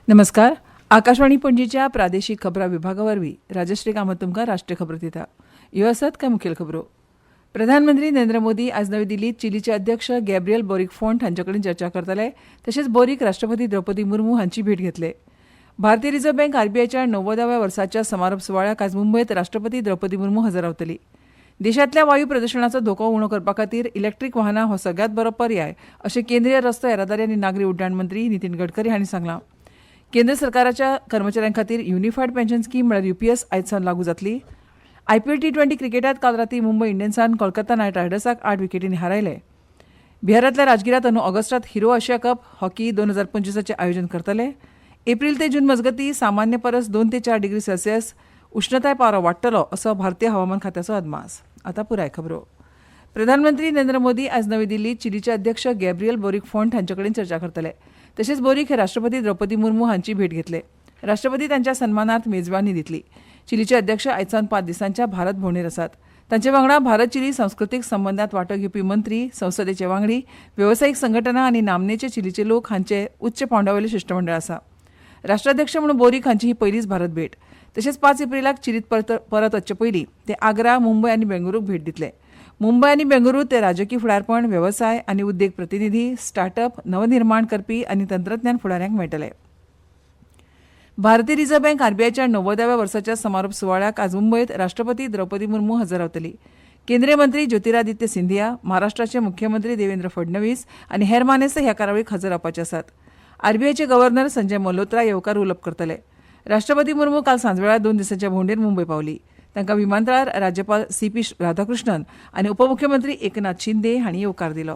नमस्कार. आकाशवाणी पणजीच्या प्रादेशीक खबरां विभागावरवीं राजश्री कामत तुमकां राष्ट्रीय खबरो दिता. ह्यो आसात कांय मुखेल खबरो. प्रधानमंत्री नरेंद्र मोदी आज नवी दिल्लीत चिलीचे अध्यक्ष गॅब्रियल बोरिक फोंट हांचे कडेन चर्चा करतले. तशेंच बोरिक राष्ट्रपती द्रौपदी मुर्मू हांची भेट घेतले. भारतीय रिझर्व्ह बँक आरबीआयच्या 90व्या वर्साच्या समारोप सुवाळ्याक आज मुंबयत राष्ट्रपती द्रौपदी मुर्मू हजर रावतली. देशांतल्या वायू प्रदुशणाचो धोको उणो करपा खातीर इलेक्ट्रीक वाहनां हो सगळ्यांत बरो पर्याय अशें केंद्रीय रस्तो येरादारी आनी नागरी उड्डाण मंत्री नितीन गडकरी हांणी सांगलां. केंद्र सरकाराच्या कर्मचाऱ्यां खातीर युनिफायड पेन्शन स्कीम म्हळ्यार यूपीएस आयज सावन लागू जातली. आयपीएल टी20 क्रिकेटांत काल रातीं मुंबय इंडियन्सान कोलकाता नायट रायडर्साक 8 विकेटींनी हारयले. बिहारांतल्या राजगिरात अंदू ऑगस्टांत हिरो आशिया कप हॉकी 2025 आयोजन करतले. एप्रील ते जून मजगतीं सामान्य परस 2 ते 4 डिग्री सेल्सियस उष्णताय पारो वाडटलो असो भारतीय हवामान खात्याचो अदमास. आतां पुराय खबरो. प्रधानमंत्री नरेंद्र मोदी आज नवी दिल्लीत चिलीचे अध्यक्ष गॅब्रियल बोरिक फोंट हांचे कडेन चर्चा करतले. तशेंच बोरिक हे राष्ट्रपती द्रौपदी मुर्मू हांची भेट घेतले. राष्ट्रपती तांच्या सन्मानार्थ मेजबानी दितली. चिलीचे अध्यक्ष आयज सावन 5 दिसांच्या भारत भोंवडेर आसात. तांचे वांगडा भारत चिली सांस्कृतीक संबंदांत वांटो घेवपी मंत्री, संसदेचे वांगडी, वेवसायीक संघटना आनी नामनेचे चिलीचे लोक हांचे उच्च पांवड्यावयले शिष्टमंडळ आसा. राष्ट्राध्यक्ष म्हणून बोरिक हांची ही पयलीच भारत भेट. तशेंच 5 एप्रिलाक चिलीत परत वचचे पयलीं ते आग्रा, मुंबय आनी बेंगळुरूक भेट दितले. मुंबय आनी बेंगळुरू ते राजकी फुडारपण, वेवसाय आनी उद्देग प्रतिनिधी, स्टार्टअप, नवनिर्माण करपी आनी तंत्रज्ञान फुडाऱ्यांक मेळटले. भारतीय रिझर्व्ह बँक आरबीआयच्या 90व्या वर्साच्या समारोप सुवाळ्याक आज मुंबयत राष्ट्रपती द्रौपदी मुर्मू हजर रावतली. केंद्रीय मंत्री ज्योतिरादित्य सिंधिया, महाराष्ट्राचे मुख्यमंत्री देवेंद्र फडणवीस आनी हेर मानेस्त ह्या कार्यावळीक हजर रावपाचे आसात. आरबीआयचे गव्हर्नर संजय मल्होत्रा हे उपकार उलोवप करतले. राष्ट्रपती मुर्मू काल सांजवेळा 2 दिसांच्या भोंवडेर मुंबय पावली. तांकां विमानतळार राज्यपाल सीपी राधाकृष्णन आनी उपमुख्यमंत्री एकनाथ शिंदे हांणी येवकार दिलो.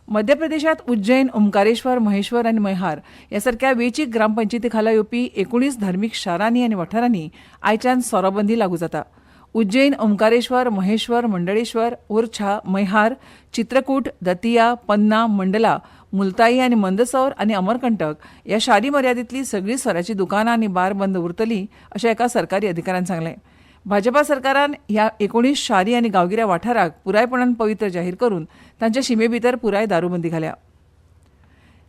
मध्य प्रदेशांत उज्जैन, ओंकारेश्वर, महेश्वर आनी मैहार ह्या सारक्या वेंचीक ग्रामपंचायती खाला येवपी 19 धार्मीक शारांनी आनी वाठारांनी आयच्यान सोरोबंदी लागू जाता. उज्जैन, ओंकारेश्वर, महेश्वर, मंडळेश्वर, ओरछा, मैहार, चित्रकूट, दतिया, पन्ना, मंडला, मुलताई आनी मंदसौर आनी अमरकंटक ह्या शारी मर्यादेंतली सगळीं सोऱ्याची दुकानां आनी बार बंद उरतलीं अशें एका सरकारी अधिकाऱ्यान सांगलें. भाजपा सरकारान ह्या 19 शारी आनी गांवगिऱ्या वाठाराक पुरायपणान पवित्र जाहीर करून तांच्या शिमे भितर पुराय दारूबंदी घाल्या.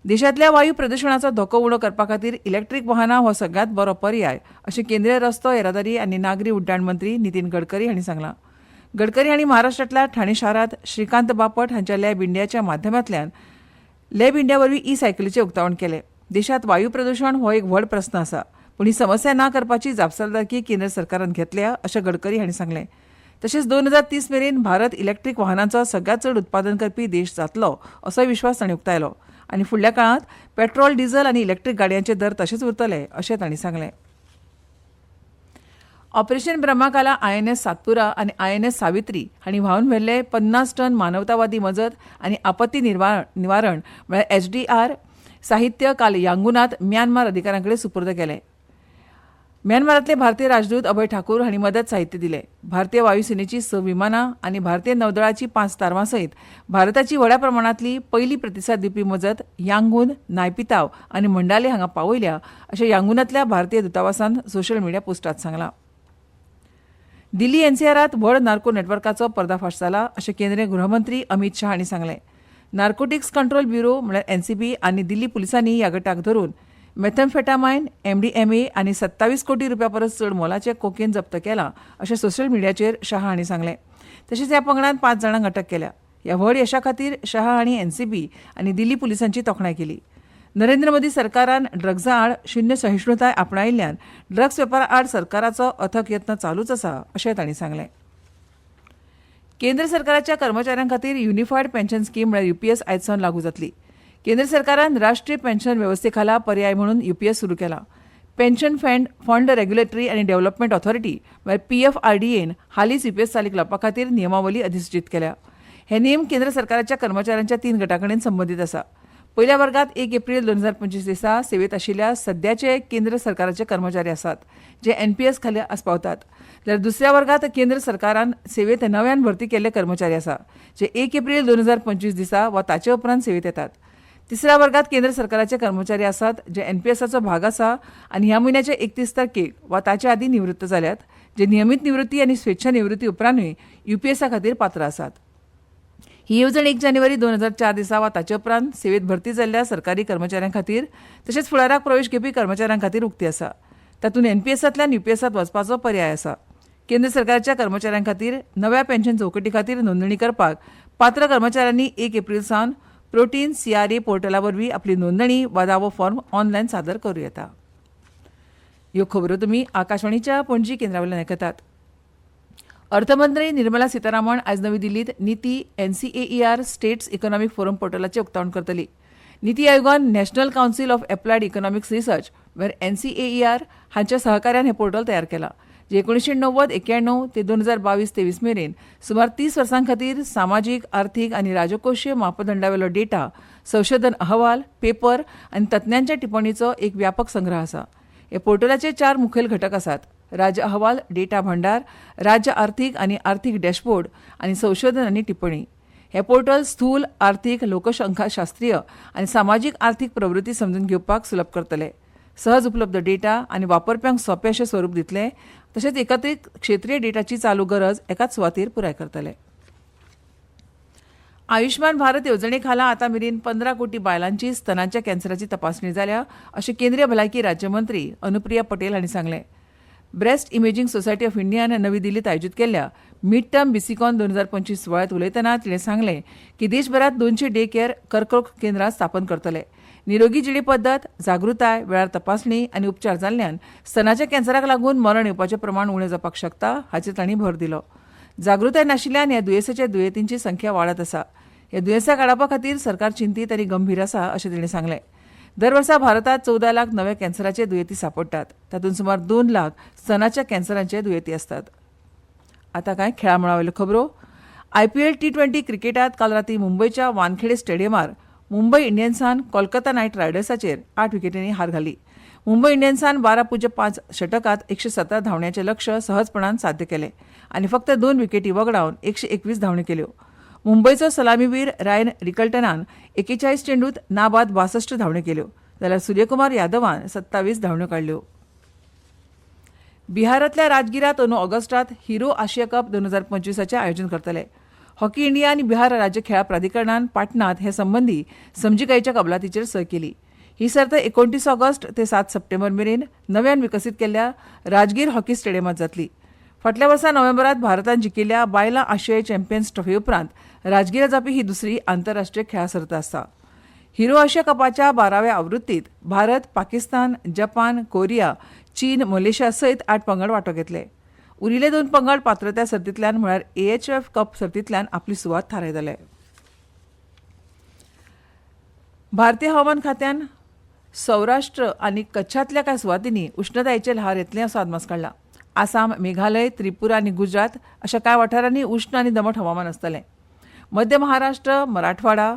देशांतल्या वायू प्रदुशणाचो धोको उणो करपा खातीर इलेक्ट्रीक वाहनां हो सगळ्यांत बरो पर्याय अशें केंद्रीय रस्तो येरादारी आनी नागरी उड्डाण मंत्री नितीन गडकरी हांणी सांगलां. गडकरी हांणी महाराष्ट्रांतल्या ठाणे शारांत श्रीकांत बापट हांच्या लॅब इंडियाच्या माध्यमांतल्यान लॅब इंडिया वरवीं ई-सायकलीचें उक्तावण केलें. देशांत वायू प्रदुशण हो एक व्हड प्रस्न आसा, पूण ही समस्या ना करपाची जापसालदारकी केंद्र सरकारान घेतल्या अशें गडकरी हांणी सांगलें. तशेंच 2030 मेरेन भारत इलेक्ट्रीक वाहनांचो सगळ्यांत चड उत्पादन करपी देश जातलो असोय विश्वास तांणी उक्तायलो. आनी फुडल्या काळांत पेट्रोल, डिझल आनी इलेक्ट्रीक गाडयांचे दर तशेंच उरतले अशें तांणी सांगलें. ऑपरेशन ब्रह्माकाला आयएनएस सातपुरा आनी आयएनएस सावित्री हांणी व्हांवन व्हेल्ले 50 टन मानवतावादी मजत आनी आपत्ती निवारण म्हळ्यार एचडीआर साहित्य काल यांगुनात म्यानमार अधिकाऱ्यांकडे सुपूर्द केलें. म्यानमारांतले भारतीय राजदूत अभय ठाकूर हांणी मदत साहित्य दिलें. भारतीय वायुसेनेची 6 विमानां आनी भारतीय नौदळाची 5 तारवां सयत भारताची व्हड्या प्रमाणांतली पयली प्रतिसाद दिवपी मजत यांगून, नायपिताव आनी मंडाले हांगा पावयल्या अशें यांगुनांतल्या भारतीय दुतावासान सोशल मिडिया पोस्टांत सांगलां. दिल्ली एनसीआरांत व्हड नार्को नेटवर्काचो पर्दाफाश जाला अशें केंद्रीय गृहमंत्री अमित शाह हांणी सांगलें. नार्कोटिक्स कंट्रोल ब्युरो म्हळ्यार एनसीबी आनी दिल्ली पुलिसांनी ह्या गटाक धरून मेथॅम्फेटामायन, एमडीएमए आनी 27 कोटी रुपया परस चड मोलाचें कोकेन जप्त केलां अशें सोशल मिडियाचेर शाह हांणी सांगलें. तशेंच ह्या पंगडान 5 जाणांक अटक केल्या. ह्या व्हड यशा खातीर शाह हांणी एनसीबी आनी दिल्ली पुलिसांची तोखणाय केली. नरेंद्र मोदी सरकारान ड्रग्जा आड शून्य सहिष्णुताय आपणायिल्ल्यान ड्रग्स वेपारा आड सरकाराचो अथक यत्न चालूच आसा अशें तांणी सांगलें. केंद्र सरकाराच्या कर्मचाऱ्यां खातीर युनिफायड पेन्शन स्कीम म्हळ्यार यूपीएस आयज सावन लागू जातली. केंद्र सरकारान राष्ट्रीय पेन्शन वेवस्थे खाला पर्याय म्हणून यूपीएस सुरू केला. पेन्शन फंड रेग्युलेटरी आनी डेव्हलपमेंट ऑथॉरिटी म्हळ्यार पीएफआरडीएन हालींच यूपीएस चालीक लावपा खातीर नियमावली अधिसूचीत केल्या. हे नेम केंद्र सरकाराच्या कर्मचाऱ्यांच्या 3 गटां कडेन संबंदीत आसा. पयल्या वर्गात 1 एप्रील 2025 दिसा सेवेत आशिल्ल्या सद्याचे केंद्र सरकाराचे कर्मचारी आसात जे एनपीएस खाला आस्पावतात. जाल्यार दुसऱ्या वर्गात केंद्र सरकारान सेवेत नव्यान भरती केल्ले कर्मचारी आसा जे 1 एप्रील 2025 दिसा वा ताचे उपरांत सेवेत येतात. तिसऱ्या वर्गात केंद्र सरकाराचे कर्मचारी आसात जे एनपीएसाचो भाग आसा आनी ह्या म्हयन्याच्या 31 तारखेक वा ताचे आदी निवृत्त जाल्यात, जे नियमीत निवृत्ती आनी स्वेच्छा निवृत्ती उपरांतूय यूपीएसा खातीर पात्र आसात. ही येवजण 1 जानेवारी 2004 दिसा वा ताचे उपरांत सेवेत भरती जाल्ल्या सरकारी कर्मचाऱ्यां खातीर तशेंच फुडाराक प्रवेश घेवपी कर्मचाऱ्यां खातीर उक्ती आसा. तातूंत एनपीएसांतल्यान यूपीएसांत वचपाचो पर्याय आसा. केंद्र सरकारच्या कर्मचाऱ्यां खातीर नव्या पेन्शन चौकटी खातीर नोंदणी करपाक पात्र कर्मचाऱ्यांनी 1 एप्रिल सावन प्रोटीन CRA पोर्टला वरवीं आपली नोंदणी वा दावो फॉर्म ऑनलायन सादर करूं येता. ह्यो खबरो तुमी आकाशवाणीच्या पणजी केंद्रावयल्यान आयकतात. अर्थमंत्री निर्मला सीतारामन आज नवी दिल्लीत नीती NCAER स्टेट्स इकॉनॉमिक फोरम पोर्टलाचें उक्तावण करतली. नीती आयोगान national council of applied economics research NCAER हांच्या सहकार्यान हें पोर्टल तयार केलां, जे 1990-91 ते 2022-23 मेरेन सुमार 30 वर्सां खातीर सामाजीक, आर्थीक आनी राजकोशीय मापदंडावेलो डेटा, संशोधन अहवाल, पेपर आनी तज्ञांच्या टिप्पणीचो एक व्यापक संग्रह आसा. ह्या पोर्टलाचे 4 मुखेल घटक आसात: राज्य अहवाल, डेटा भांडार, राज्य आर्थीक आनी आर्थीक डॅशबोर्ड आनी संशोधन आनी टिप्पणी. हे पोर्टल स्थूल आर्थीक, लोकसंख्याशास्त्रीय आनी सामाजीक आर्थीक प्रवृत्ती समजून घेवपाक सुलभ करतले, सहज उपलब्ध डेटा आनी वापरप्यांक सोंपें अशें स्वरूप दितले, तशेंच एकत्रीत क्षेत्रीय डेटाची चालू गरज एकाच सुवातेर पुराय करतले. आयुष्मान भारत येवजणे खाला आतां मेरेन 15 कोटी बायलांची स्तनाच्या कॅन्सराची तपासणी जाल्या अशें केंद्रीय भलायकी राज्यमंत्री अनुप्रिया पटेल हांणी सांगलें. Breast imaging society of Indian नवी दिल्लीत आयोजीत केल्ल्या मिड टर्म बिसिकॉन 2025 सुवाळ्यात उलयतना तिणें सांगलें की देशभरात 200 डे केअर कर्करोग केंद्रां स्थापन करतले. निरोगी जिणे पद्दत, जागृताय, वेळार तपासणी आनी उपचार जाल्ल्यान स्तनाच्या कॅन्सराक लागून मरण येवपाचें प्रमाण उणें जावपाक शकता हाचेर तांणी भर दिलो. जागृताय नाशिल्ल्यान ह्या दुयेसाच्या दुयेंतींची संख्या वाडत आसा. ह्या दुयेंसाक आडावपा खातीर सरकार चिंतीत आनी गंभीर आसा अशें तिणें सांगलें. दर वर्सा भारतात 14 लाख नवे कॅन्सराचे दुयेंती सांपडटात. तातूंत सुमार 2 लाख स्तनाच्या कॅन्सराचे दुयेंती आसतात. आतां कांय खेळा मळावेल्यो खबरो. IPL T20 क्रिकेटात काल रातीं मुंबयच्या वानखेडे स्टेडियमार मुंबय इंडियन्सान कोलकाता नायट रायडर्साचेर 8 विकेटींनी हार घाली. मुंबय इंडियन्सान 12.5 षटकात 117 धांवड्याचें लक्ष्य सहजपणान साध्य केलें आनी फक्त 2 विकेटी वगडावन 121 धांवड्यो केल्यो. मुंबयचो सलामीवीर रायन रिकल्टनान 41 चेंडूत नाबाद 62 धांवड्यो केल्यो, जाल्यार सूर्यकुमार यादवान 27 धांवड्यो काडल्यो. बिहारांतल्या राजगिरात अंदू ऑगस्टात हिरो आशिया कप 2025 आयोजन करतले. हॉकी इंडिया आनी बिहार राज्य खेळा प्राधिकरणान पाटणात हे संबंधी समजिकायेच्या कबलातीचेर सय केली. ही सर्त 29 ऑगस्ट ते 7 सप्टेंबर मेरेन नव्यान विकसीत केल्ल्या राजगीर हॉकी स्टेडियमात जातली. फाटल्या वर्सा नोव्हेंबरात भारतान जिखिल्ल्या बायलां आशियाई चॅम्पियन्स ट्रॉफी उपरांत राजगिरा जावपी ही दुसरी आंतरराष्ट्रीय खेळा सर्त आसा. हिरो आशिया कपाच्या 12व्या आवृत्तीत भारत, पाकिस्तान, जपान, कोरिया, चीन, मलेशिया सयत 8 पंगड वांटो घेतले. उरिल्ले 2 पंगड पात्रता सर्तींतल्यान म्हळ्यार AHF कप सर्तींतल्यान आपली सुवात थारायतले. भारतीय हवामान खात्यान सौराष्ट्र आनी कच्छांतल्या कांय सुवातींनी उश्णतायेचे ल्हार येतले असो अदमास काडला. आसाम, मेघालय, त्रिपुरा आनी गुजरात अशा कांय वाठारांनी उश्ण आनी दमट हवामान आसतलें. मध्य महाराष्ट्र, मराठवाडा,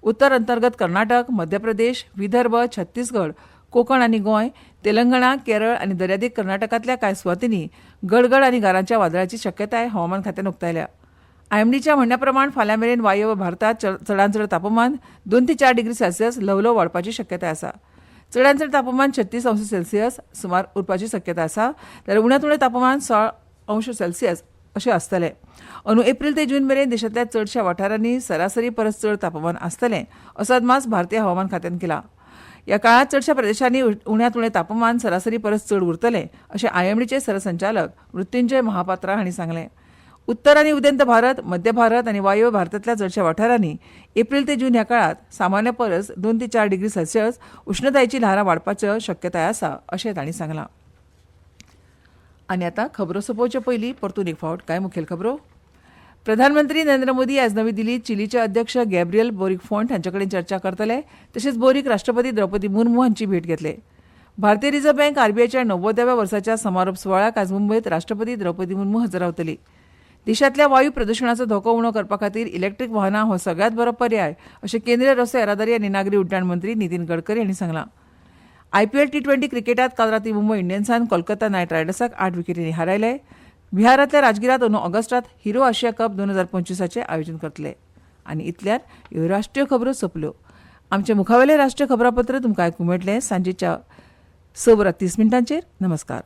उत्तर अंतर्गत कर्नाटक, मध्य प्रदेश, विदर्भ, छत्तीसगड, कोकण आनी गोंय, तेलंगणा, केरळ आनी दर्यादेग कर्नाटकांतल्या कांय सुवातींनी गडगड आनी गारांच्या वादळाची शक्यताय हवामान खात्यान उक्तायल्या. IMDच्या म्हणण्या प्रमाण फाल्यां मेरेन वायव्य भारतात चडांत चड तापमान 2 ते 4 डिग्री सेल्सियस ल्हवल्हव वाडपाची शक्यताय आसा. चडांत चड तापमान 36 अंश सेल्सियस सुमार उरपाची शक्यताय आसा, जाल्यार उण्यांत उणें तापमान 16 अंश सेल्सियस अशें आसतलें. अंदू एप्रिल ते जून मेरेन देशांतल्या चडशा वाठारांनी सरासरी परस चड तापमान आसतलें असो अदमास भारतीय हवामान खात्यान केला. ह्या काळात चडशा प्रदेशांनी उण्यांत उणें तापमान सरासरी परस चड उरतलें अशें IMDचे सरसंचालक मृत्युंजय महापात्रा हांणी सांगलें. उत्तर आनी उदेंत भारत, मध्य भारत आनी वायव्य भारतांतल्या चडशा वाठारांनी एप्रिल ते जून ह्या काळात सामान्य परस 2 ते 4 डिग्री सेल्सियस उश्णतायेची ल्हारां वाडपाच्यो शक्यताय आसा अशें तांणी सांगलां. आनी आतां खबरो सोंपोवचे पयलीं परतून एक फावट कांय मुखेल खबरो. प्रधानमंत्री नरेंद्र मोदी आज नवी दिल्लीत चिलीचे अध्यक्ष गॅब्रियल बोरिक फोंट हांचे कडेन चर्चा करतले. तशेंच बोरिक राष्ट्रपती द्रौपदी मुर्मू हांची भेट घेतले. भारतीय रिझर्व्ह बँक RBIच्या 90व्या वर्साच्या समारोप सुवाळ्याक आज मुंबयत राष्ट्रपती द्रौपदी मुर्मू हजर रावतली. देशांतल्या वायू प्रदुशणाचो धोको उणो करपा खातीर इलेक्ट्रीक वाहनां हो सगळ्यांत बरो पर्याय अशें केंद्रीय रस्तो येरादारी आनी नागरी उड्डाण मंत्री नितीन गडकरी हांणी सांगलां. IPL T20 क्रिकेटात काल रातीं मुंबय इंडियन्सान कोलकाता नायट रायडर्साक 8 विकेटींनी हारयले. बिहारांतल्या राजगिरात अंदू ऑगस्टात हिरो आशिया कप 2025 आयोजन करतले. आनी इतल्यान ह्यो राष्ट्रीय खबरो सोंपल्यो. आमचे मुखावेलें राष्ट्रीय खबरापत्र तुमकां आयकूंक मेळटलें सांजेच्या 6:30 नमस्कार.